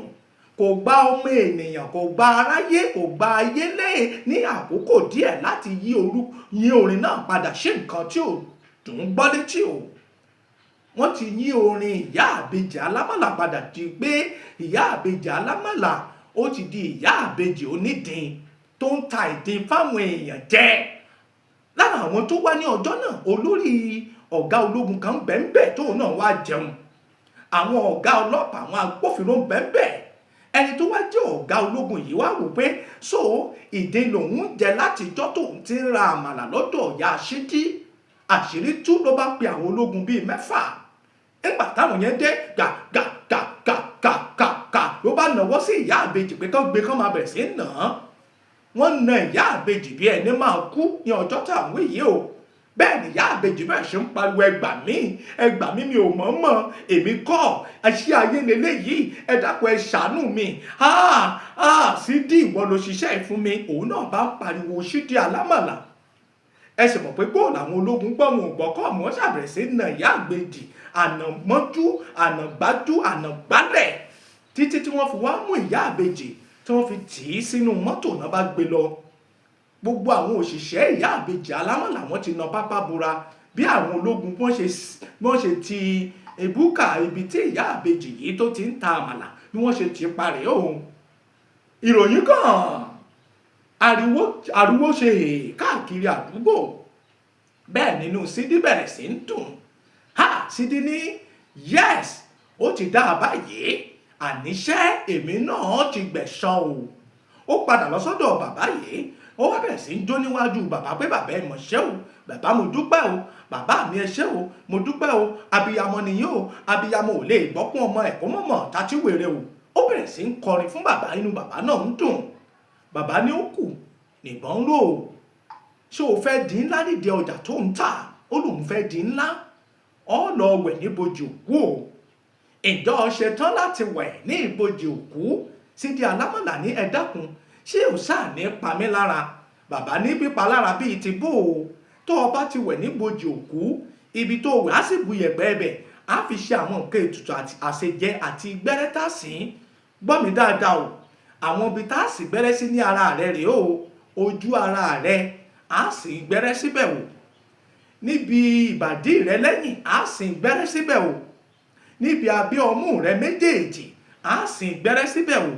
kò kò gba ọmọ ènìyàn, kò gba aráyé, kò gba ayé lé ní àkókò díẹ̀ láti yí orin náà padà sí nǹkan tí ò dùn gbọ́ létí o. Wọ́n ti yí orin ìyá àbèjì alámàlà padà di pé ìyá àbèjì alámàlà ó ti di ìyá àbèjì onídin tó ń ta ìdin fáwọn èèyàn jẹ. Lára àwọn tó wá ní ọjọ́ náà, olórí ọ̀gá ológun kan bẹ́ẹ̀ tóun náà wá jẹun. Àwọn ọ̀gá ọlọ́pàá, àwọn agbófinró bẹ́ẹ̀. Ẹni tó wá jẹ́ ọ̀gá ológun yìí wá wò pé so ìdin lòun jẹ látijọ́ tóun ti ń ra àmàlà lọ́dọ̀ ìyá Sídí. Àṣírí tú ló bá pe àwọn ológun bíi 6. Nígbà táwọn yẹn dé gà ló bá nàwọ́ sí ìyá àbèjì pé kán gbé kán máa bẹ̀rẹ̀ sí nà án. Wọ́n na ìyá àbèjì bí ẹni máa kú ní ọjọ́ táwọn yìí o. Bẹ́ẹ̀ ni ìyá àbèjì bẹ́ẹ̀ ṣe ń pariwo ẹgbà mí mi ò mọ̀ èmi kọ́ àṣì ayé leléyìí, ẹ dákun ẹ ṣàánú mi. Sídí ìwọ ló ṣiṣẹ́ ìfún mi. Òun náà bá pariwo Sídí alámàlà. Ẹ sì mọ̀ pé góòlù àwọn ológun gbọ́ wọn ò gbọ́ kọ́ àmọ́ ṣàbẹ̀rẹ̀ sí na ìyá àbèjì ànàmọ́jú ànàgbájú ànàgbálẹ̀ títí tí wọ́n fi wá mú ìyá àbèjì tí wọ́n fi tì í sínú mọ́tò náà bá gbé lọ. Gbogbo àwọn òṣìṣẹ́ ìyá àbèjì alámàlà wọ́n ti na pápá bora bí àwọn ológun wọ́n ṣe ti ebúkà ibi tí ìyá àbèjì yìí tó ti ń ta àmàlà bí wọ́n ṣe ti parẹ́ òun. Ìròyìn kan ariwo ṣe káàkiri àdúgbò. Bẹ́ẹ̀ nínú Sídí bẹ̀rẹ̀ sí ń dùn. Sídí ní yes ó ti dá a báyìí, àníṣe èmi náà ti gbẹ̀san o. Ó padà lọ sọ́dọ̀ bàbá yìí, ó wá bẹ̀rẹ̀ sí ń jó níwájú bàbá pé bàbá ẹ mọ̀ ṣẹ́ o, bàbá mo dúpẹ́ o, bàbá mi ẹ ṣé o, mo dúpẹ́ o, abiyamọ nìyí o, abiyamọ ò lè gbọ́kún ọmọ ẹ̀ kó mọ̀mọ́ tàtí wèrè o. Ó bẹ̀rẹ̀ sí ń kọrin fún bàbá, inú bàbá náà ń dùn. Bàbá ní ó kù nìbọn ń rò ó. Ṣé o fẹ́ di ńlá nídìí ọjà tó ń tà? Ó lóun fẹ́ di ńlá. Ó lọ wẹ̀ níbojì òkú o. Ìjọ ṣetán láti wẹ̀ ní ìbojì òkú. Sídí alámàlà ní ẹ dákun, ṣé ò sáà ní pa mí lára? Bàbá ní pípa lára bíi ti bó o. Tó o bá ti wẹ̀ níbojì òkú, ibi tó wẹ̀ á sì bu yẹ̀pẹ̀ ẹbẹ̀, á fi ṣe àwọn nǹkan ètùtù àṣejẹ àti gbẹ́rẹ́ tá sí. Gbọ́ mi dáadáa o. Àwọn ibi tá sì gbẹ́rẹ́ sí ní ara rẹ̀ rèé o. Ojú ara rẹ̀ á sì gbẹ́rẹ́ síbẹ̀ o. Níbi ìbàdí rẹ̀ lẹ́yìn á sì gbẹ́rẹ́ síbẹ̀ o. Níbi abẹ́ ọmú rẹ̀ méjèèjì á sì gbẹ́rẹ́ síbẹ̀ o.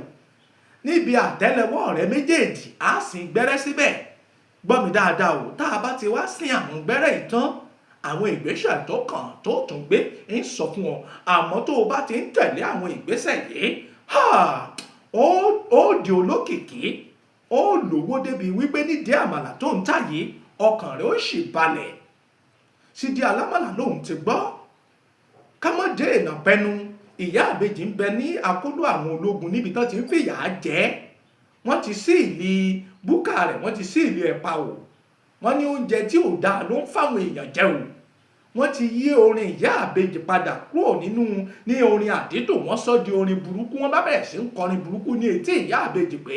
Níbi àtẹ́lẹwọ́ rẹ̀ méjèèjì á sì gbẹ́rẹ́ síbẹ̀. Gbọ́ mi dáadáa o. Tá a bá ti wá sí àwọn gbẹ́rẹ́ ìtàn, àwọn ìgbésẹ̀ tó kàn tó tún gbé ń sọ fún ọ. Àmọ́ tó o bá ti ń tẹ̀lé àwọn ìgbésẹ̀ yìí, ó di olókìkí, ó lówó débi wípé nídìí àmàlà tó ń tà yìí ọkàn rẹ̀ ó sì balẹ̀. Sídí alámàlà lòun ti gbọ́. Ká má dé èèyàn pẹnu, ìyá àbèjì ń bẹ ní akóló àwọn ológun níbi tán ti ń fìyà jẹ. Wọ́n ti sí ìlì búkà rẹ̀, wọ́n ti sí ìlì ẹ̀pà o. Wọ́n ní oúnjẹ tí ò dáa ló ń fáwọn èèyàn jẹ o. Wọ́n ti yí orin ìyá àbèjì padà kúrò ní orin àdídùn, wọ́n sọ di orin burúkú. Wọ́n bá bẹ̀rẹ̀ sí ń kọrin burúkú ní etí ìyá àbèjì pé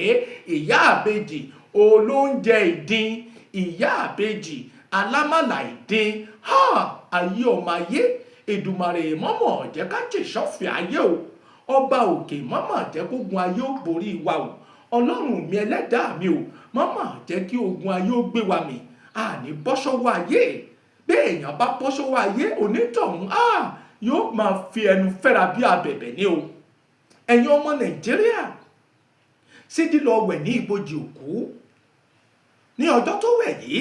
ìyá àbèjì olóúnjẹ ìdin, ìyá àbèjì alámàlà ìdin. Ayé ọmọ ayé, Èdùmàrè mọ́mọ́ jẹ́ ká jèṣọ́fẹ̀ ayé o. Ọba òkè mọ́mọ́ jẹ́ kógun ayé ó borí wa o. Ọlọ́run mi ẹlẹ́dàá mi o, mọ́mọ́ jẹ́ kí ogun ayé ó gbé wa mì. Àní bọ́ sọ́wọ́ ayé. Bí èèyàn bá bọ́ sọ́wọ́ ayé, onítọ̀hún yóò máa fi ẹnu fẹ́ra bí abẹ̀bẹ̀ ní o. Ẹ̀yin ọmọ Nàìjíríà, Sídí lọ wẹ̀ ní ibojì òkú. Ní ọjọ́ tó wẹ̀ yìí,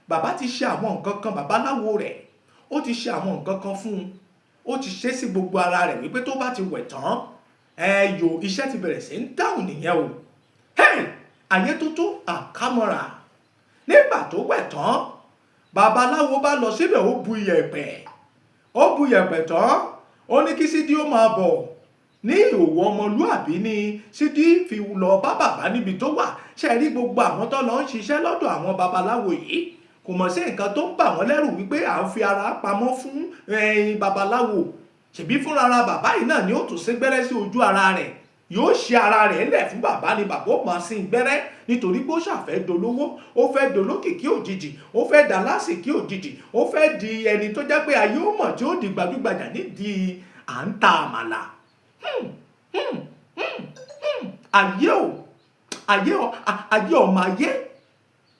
bàbá ti ṣe àwọn nǹkan kan, babaláwo rẹ̀ ó ti ṣe àwọn nǹkan kan fún un. Ó ti ṣe sí gbogbo ara rẹ̀ wípé tó bá ti wẹ̀ tán, iṣẹ́ ti bẹ̀rẹ̀ sí ń dáhùn nìyẹn o. Ayé tó tó àkámọ́ra. Nígbà tó wẹ̀ tán, babaláwo bá lọ síbẹ̀, ó bu yẹ̀pẹ̀ tán. Ó ní kí Sídí ó máa bọ̀. Ní ìhòòhò ọmọlúàbí ni Sídí fi lọ bá bàbá níbi tó wà. Ṣé rí gbogbo àwọn tó lọ ń ṣiṣẹ́ lọ́dọ̀ àwọn babaláwo yìí, kò mọ̀ sí nǹkan tó ń bà wọ́n lẹ́rù wípé à ń fi ara pamọ́ fún babaláwo. Ṣèbí fúnra ara bàbá yìí náà ni ó tún sí gbẹ́rẹ́ sí ojú ara rẹ̀. Yóò ṣe ara rẹ̀ lẹ̀ fún bàbá ni bàbá ó máa sin gbẹ́rẹ́ nítorí pé ó ṣàfẹ́ dolówó, ó fẹ́ dolókìkí òjijì, ó fẹ́ dà lásìkí òjijì, ó fẹ́ di ẹni tó jẹ́ pé ayé ó mọ̀ tí ó di gbajúgbajà nídìí à ń ta àmàlà. ayé ọmọ ayé,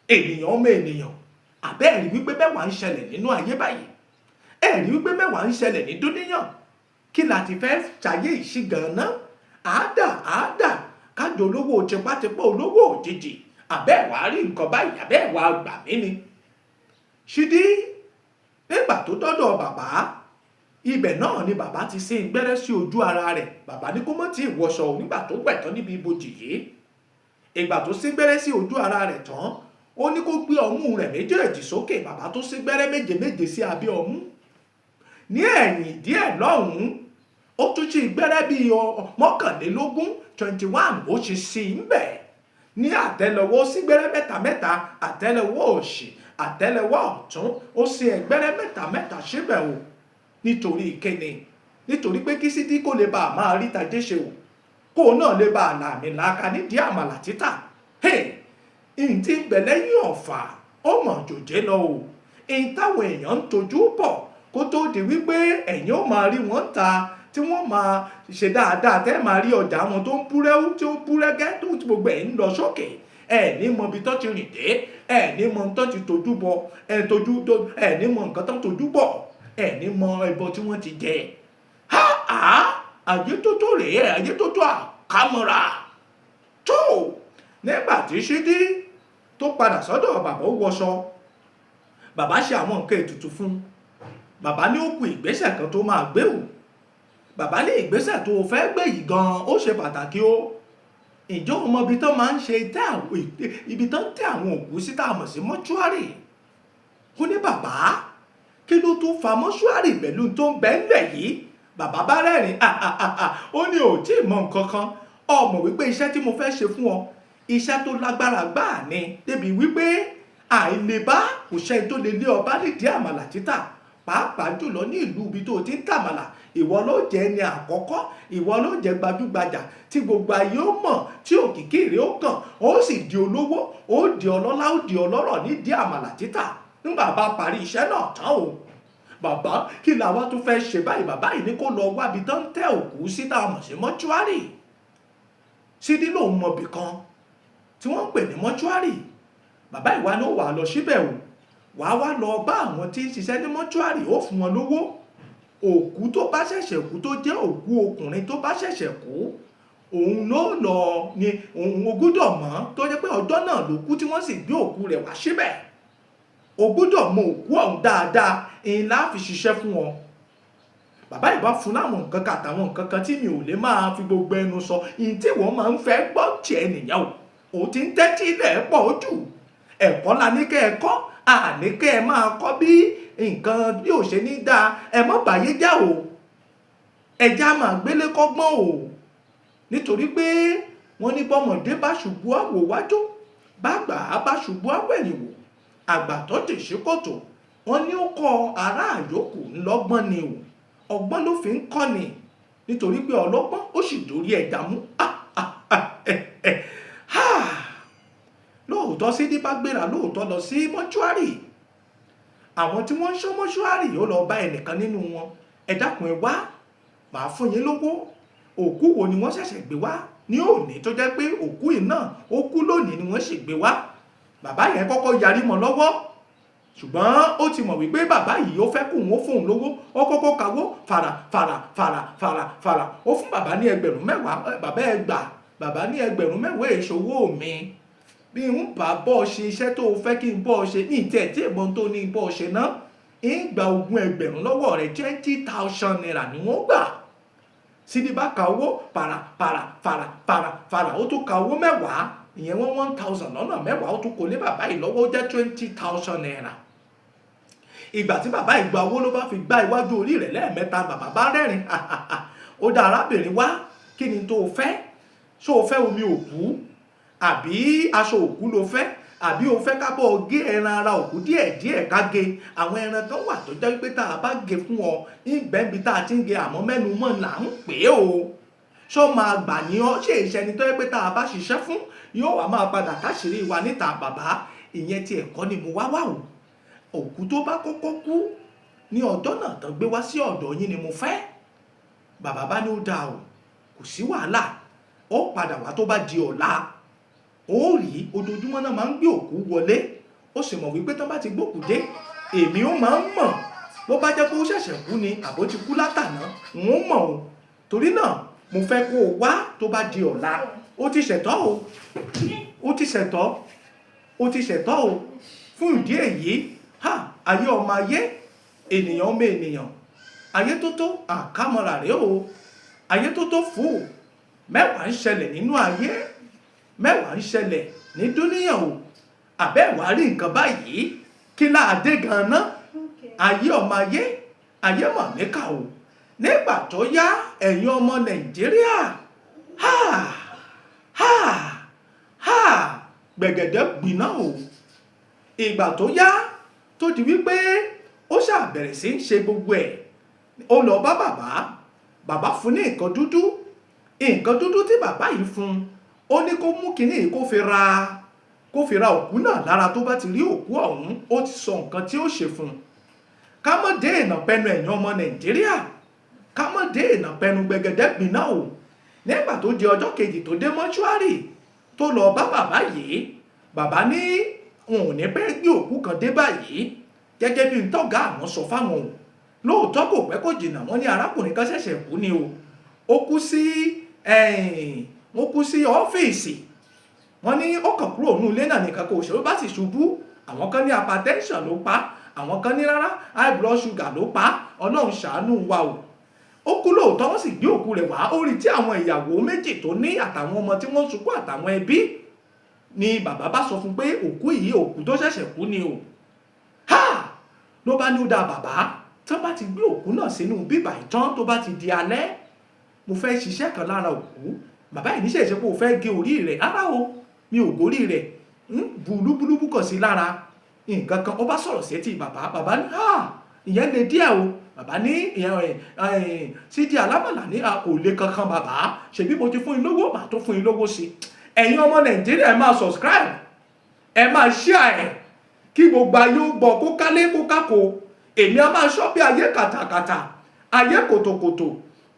ènìyàn ọmọ ènìyàn, àbẹ́ ẹ̀rí wípé mẹ́wàá ń ṣẹlẹ̀ nínú ayé báyìí, ẹ̀rí wípé mẹ́wàá ń ṣẹlẹ̀ ní dúníyàn. Kí la ti fẹ́ ṣayé ìṣí gan-an? Àádà kájọ olówó tipátipá olówó òjijì, àbẹ́ ẹ̀wà rí nǹkan báyìí, àbẹ́ ẹ̀wà gbà mí ni. Ṣídí nígbà tó dọ́dọ̀ bàbá, ibẹ̀ náà ni bàbá ti sín gbẹ́rẹ́ sí ojú ara rẹ̀. Bàbá ní kó mọ́ tí ìwọṣọ nígbà tó gbẹ̀tọ́ níbi ibojì yìí. Ìgbà tó sín gbẹ́rẹ́ sí ojú ara rẹ̀ tán, ó ní kó gbé ọmú rẹ̀ méjèèjì sókè. Bàbá tó sín gbẹ́rẹ́ méje sí abẹ́ ọmú. Ní ẹ̀yìn díẹ̀ lọ́hùn-ún, ó tún ṣí gbẹ́rẹ́ bíi 21 ó ṣe sí ń bẹ̀. Ní àtẹ́lẹwọ́ sí gbẹ́rẹ́ mẹ́ta, àtẹ́lẹwọ́ òsì, àtẹ́lẹwọ́ ọ̀tún, ó sí ẹgbẹ́rẹ́ mẹ́ta síbẹ̀ o. Nítorí ìkéni, nítorí pé kí Sídí kó lè bá a máa rí tajé ṣe o, kó náà lè bá a làmì láka nídìí àmàlà títà. Ìyìn tí ń bẹ lẹ́yìn ọ̀fà ó mọ̀ jòjé lọ o. Ìyìn táwọn èèyàn ń tojú bọ̀ kó tó di wípé ẹ̀yin ó máa rí wọn ta, tí wọ́n máa ṣe dáadáa, tẹ́ máa rí ọjà wọn tó ń búrẹ́wú, tí ó ń búrẹ́gẹ́, tó ti gbogbo ẹ̀ ń lọ sókè. Ẹ ní mọ ibi tó ti rìn dé, ẹ ní mọ tó ti tojú bọ, ẹ ní mọ nǹkan tó ń tojú bọ̀, ẹ ní mọ ẹbọ tí wọ́n ti jẹ. Ayé tó tó rèé, ayé tó tó àkámọ́ra tó. Nígbà tí Ṣídí tó padà sọ́dọ̀ bàbá, ó wọṣọ. Bàbá ṣe àwọn nǹkan ètùtù fún. Bàbá ní ó kù ìgbésẹ̀ kan tó máa gbé o. Bàbá ní ìgbésẹ̀ tó fẹ́ gbé yìí gan-an ó ṣe pàtàkì o. Ìjọ ọmọ ibi tó máa ń ṣe ibi tó ń tẹ́ àwọn òkú sí tá a mọ̀ sí mọ́ṣúárì. Ó ní bàbá, kí ló tún fa mọ́ṣúárì pẹ̀lú tó ń bẹ ńlẹ̀ yìí? Bàbá bá rẹ́rìn, ó ní ò tí ì mọ nǹkan kan. Ọmọ wípé iṣẹ́ tí mo fẹ́ ṣe fún ọ, iṣẹ́ tó lágbára gbáà ni, débi wípé àìlèbá kò ṣe tó lè lé ọba nídìí àmàlà títà, pàápàá jùlọ ní ìlú ibi tó ti ń tàmàlà. Ìwọ ló jẹ́ ẹni àkọ́kọ́, ìwọ ló jẹ́ gbajúgbajà tí gbogbo ayé ó mọ̀, tí òkìkí rẹ̀ ó kàn, ó sì di olówó, ó di ọlọ́lá, ó di ọlọ́rọ̀ nídìí àmàlà títà. Nígbà bá parí iṣẹ́ náà tán o, bàbá kí làwa tún fẹ́ ṣe báyìí? Bàbá yìí ní kó lọ wábi tó ń tẹ́ òkú sí tá a mọ̀ sí mọ́ṣúárì. Sídí lòun mọ̀ bì kan tí wọ́n ń pè ní mọ́ṣúárì. Bàbá ìwà ló wà lọ síbẹ̀ o, wàá wá lọ bá àwọn tí ń ṣiṣẹ́ ní mọ́ṣúárì, ó fún wọn lówó. Òkú tó bá ṣẹ̀ṣẹ̀ kú, tó jẹ́ òkú ọkùnrin tó bá ṣẹ̀ṣẹ̀ kú, òun ló lọ ni òun gbọ́dọ̀ mọ̀, tó jẹ́ pé ọjọ́ náà ló kú tí wọ́n sì gbé òkú rẹ̀ wá síbẹ̀. O gbọ́dọ̀ mọ òkú ọ̀hún dáadáa, èyí la fi ṣiṣẹ́ fún wọn. Bàbá ìbá fún láwọn nǹkan kan àtàwọn nǹkan kan tí mi ò lè máa fi gbogbo ẹnu sọ. Ìyìn tí wọ́n máa ń fẹ́ gbọ́ tiẹ̀ nìyẹn o. Òun ti ń tẹ́tí ilẹ̀ pọ̀ jù. Ẹ̀kọ́ la ní kẹ́ ẹ kọ́, àní kẹ́ ẹ máa kọ́ bí nǹkan bí ò ṣe ní dáa. Ẹ mọ́ bàyé já o. Ẹja máa gbélé kọ́gbọ́n o. Nítorí pé wọ́n ní bọ́mọdé bá ṣubú àwò wájú, bàgbà bá ṣubú àwẹ̀yìn wò. Àgbà tó ti ṣe kòtò, wọ́n ní ó kọ́ ará àyókù ńlọ́gbọ́n ni o. Ọgbọ́n ló fi ń kọ́ ni, nítorí pé ọlọ́gbọ́n ó sì dórí ẹja mú. Lóòótọ́ Sídí bá gbéra lóòótọ́ lọ sí mọ́ṣúárì. Àwọn tí wọ́n ń ṣọ́ mọ́ṣúárì ó lọ bá ẹnìkan nínú wọn. Ẹ dákun ẹ wá, màá fún yín lówó. Òkú wo ni wọ́n ṣẹ̀ṣẹ̀ gbé wá ní òní tó jẹ́ pé òkú yìí náà ó kú lónìí ni wọ́n sì gbé wá? Bàbá yẹn kọ́kọ́ yarí mọ́ lọ́wọ́, ṣùgbọ́n ó ti mọ̀ wípé bàbá yìí ó fẹ́ kó òun ó fóun lówó. Ó kọ́kọ́ kawó fàrà. Ó fún bàbá ní 10,000. Bàbá ẹ gbà. Bàbá ní 10,000 èṣòwò mi. Bí n bá bọ́ ṣe iṣẹ́ tó fẹ́ kí n bọ́ ṣe ní ìtẹ̀ tí ìbọn tó ní bọ́ ṣe náà, ń gba 20,000 lọ́wọ́ rẹ̀. 20,000 naira ni wọ́n gbà. Sídí bá ka owó fàrà. Ó tún ka owó 10. Ìyẹn wọ́n 1,000 lọ́nà 10. Ó tún kò lé bàbá yìí lọ́wọ́, ó jẹ́ 20,000 naira. Ìgbà tí bàbá ìgbà owó ló bá fi gbá iwájú orí rẹ̀ lẹ́ẹ̀mẹ́ta, bàbá bá rẹ́rìn. Ó dá arábìnrin wá, kí ni tó fẹ́? Ṣó o fẹ́ omi òkú? Àbí aṣọ òkú ló fẹ́? Àbí o fẹ́ ká bọ́ gé ẹran ara òkú díẹ̀ ká gé? Àwọn ẹran kan wà tó jẹ́ pé tá a bá gé fún ọ, ìbẹ́bi tá a ti ń gé àmọ́ mẹ́nu mọ́ là ń pè é o. Ṣó máa gbà ní ọ? Ṣé ìṣẹ́ni tó yẹ pé tá a bá ṣiṣẹ́ fún yóò wá máa padà káṣírí wa níta? Bàbá, ìyẹn ti ẹ̀kọ́ ni mo wá o. Òkú tó bá kọ́kọ́ kú ní ọjọ́ náà tán gbé wá sí ọ̀dọ̀ yín ni mo fẹ́. Bàbá bá ní ó dáa o, kò sí wàhálà. ó padà wá tó bá di ọ̀la ó rí ojoojúmọ́ náà máa ń gbé òkú wọlé, ó sì mọ̀ wípé tán bá ti gbókù dé èmi ó máa ń mọ̀ bó bá jẹ́ pé ó ṣẹ̀ṣẹ̀ kú ni àbó ti kú látàná n ó mọ̀ o. Torí náà mo fẹ́ kó o wá tó bá di ọ̀la. Ó ti ṣẹ̀tọ́ o, ó ti ṣẹ̀tọ́, ó ti ṣẹ̀tọ́ o. Fún ìdí èyí ayé ọmọ ayé, ènìyàn ọmọ ènìyàn, ayé tó tó àkámọ́ra rẹ̀ o, ayé tó tó fún o. Mẹ́wàá ń ṣẹlẹ̀ nínú ayé, mẹ́wàá ń ṣẹlẹ̀ ní dúníyàn o. Àbẹ́ wàá rí nǹkan báyìí kí láàdé gan-an ayé ọmọ ayé, ayé mọ̀ níkà o. Nígbà tó yá ẹ̀yin ọmọ Nàìjíríà, gbẹ̀gẹ̀dẹ̀ gbiná o. Ìgbà tó yá tó di wípé ó ṣàbẹ̀rẹ̀ sí ń ṣe gbogbo ẹ̀, ó lọ bá bàbá fún ní nǹkan dúdú tí bàbá yìí fún, ó ní kó mú kinní yìí kó fi ra òkú náà lára. Tó bá ti rí òkú ọ̀hún ó ti sọ nǹkan tí ó ṣe fún un. Ká mọ́ dé ìnà pẹnu ẹ̀yin ọmọ Nàìjíríà, ká mọ́ dé ìnà pẹnu gbẹ̀gẹ̀dẹ̀ gbiná o. Nígbà tó di ọjọ́ kejì tó dé mọ́ṣúárì tó lọ bá bàbá yìí, bàbá ní wọn ò ní pẹ́ gbé òkú kan dé báyìí gẹ́gẹ́ bí tọ́gá àwọn sọ fáwọn o. Lóòótọ́ kò pẹ́ kò jìnnà wọ́n ní arákùnrin kan ṣẹ̀ṣẹ̀ kú ni o. Ó kú sí ọ́fíìsì. Wọ́n ní ó kàn kúrò nínú ilé náà nìkan kò ṣe bá sì ṣubú. Àwọn kan ní hypertension ló pa, àwọn kan ní rárá high blood sugar ló pa. Ọlọ́run ṣàánú wa o. Ó kú lóòótọ́, wọ́n sì gbé òkú rẹ̀ wá. Ó rí tí àwọn ìyàwó méjì tó ní àtàwọn ọmọ tí wọ́n sunkún àtàwọn ẹbí ni bàbá bá sọ fún pé òkú yìí òkú tó ṣẹ̀ṣẹ̀ kú ni o. Ló bá ní ó dá bàbá tán bá ti gbé òkú náà sínú bíbà ìtàn tó bá ti di alẹ́, mo fẹ́ ṣiṣẹ́ kan lára òkú. Bàbá yìí níṣẹ́ ìṣe pé ó fẹ́ gé orí rẹ̀. Rárá o, mi ò górí rẹ̀, búlúbúlúbú kàn sí lára nǹkan kan. Ó bá sọ̀rọ̀ sí etí bàbá ní ìyẹn lè díẹ̀ o. Bàbá ní Sídí Alámọ̀lá ní kò lè kankan bàbá, ṣebí mo ti fún yín lówó, màá tó fún yín lówó sí. Ẹ̀yin ọmọ Nàìjíríà ẹ máa subscribe, ẹ máa share ẹ̀ kí gbogbo ayé ó gbọ́ kó kálé kó kákò. Èmi a máa ṣọ́ bí ayé kàtàkàtà, ayé kòtòkòtò,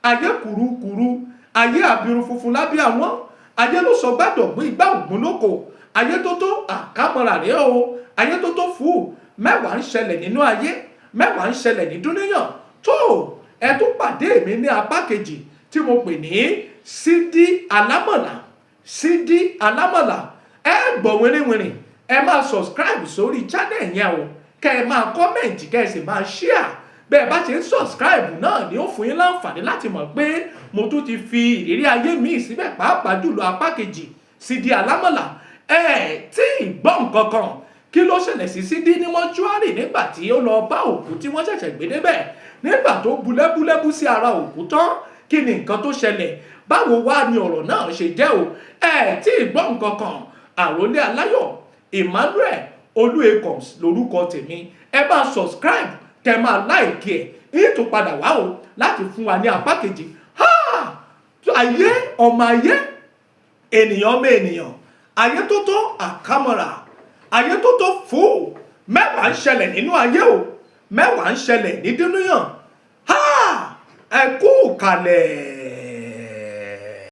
ayé kùrukùru, ayé àbírun funfun lábẹ́ àwọn, ayé ló sọ gbàdọ̀gbọ́n ìgbà ògùn lóko, ayé tó tó àkámọ́ra rẹ̀ o, ayé tó tó fún. Mẹ́wàá ń ṣẹlẹ̀ nínú ayé, mẹ́wàá ń ṣẹlẹ̀ ní dúníyàn. Tó ẹ tún pàdé mi ní apá kejì tí mo pè ní Sídí Alámọ̀lá. Sídí Alámọ̀lá, ẹ gbọ́ wìrìwìrì, ẹ máa subscribe sórí channel yẹn o. Kẹ́ ẹ máa comment, kẹ́ ẹ sì máa share. Bẹ́ẹ̀ bá ṣe ń subscribe náà ni ó fún yín láǹfààní láti mọ̀ pé mo tún ti fi ìrírí ayé mi síbẹ̀, pàápàá jùlọ apá kejì Sídí Alámọ̀lá. Tí ìgbọ́ nǹkan kan kí ló ṣẹlẹ̀ sí Sídí ní mọ́ṣúárì nígbà tí ó lọ bá òkú tí wọ́n ṣẹ̀ṣẹ̀ gbé débẹ̀. Nígbà tó bulẹ́búlẹ́bú sí ara òkú tán, kí ni nǹkan tó ṣẹlẹ̀? Báwo wá ni ọ̀rọ̀ náà ṣe jẹ́ o? Tí ìgbọ́ nǹkan kan, Àrólé Aláyọ̀ Emmanuel Olúecoms lórúkọ tèmi. Ẹ máa subscribe, kẹ́ máa like ẹ̀. Ètò padà wá o láti fún wa ní apá kejì. Ayé ọmọ ayé, ènìyàn ọmọ ènìyàn, ayé tó tó àkámọ́ra, ayé tó tó fún. Mẹ́wàá ń ṣẹlẹ̀ nínú ayé o, mẹ́wàá ń ṣẹlẹ̀ ní dúníyàn. Ẹ kú kalẹ̀.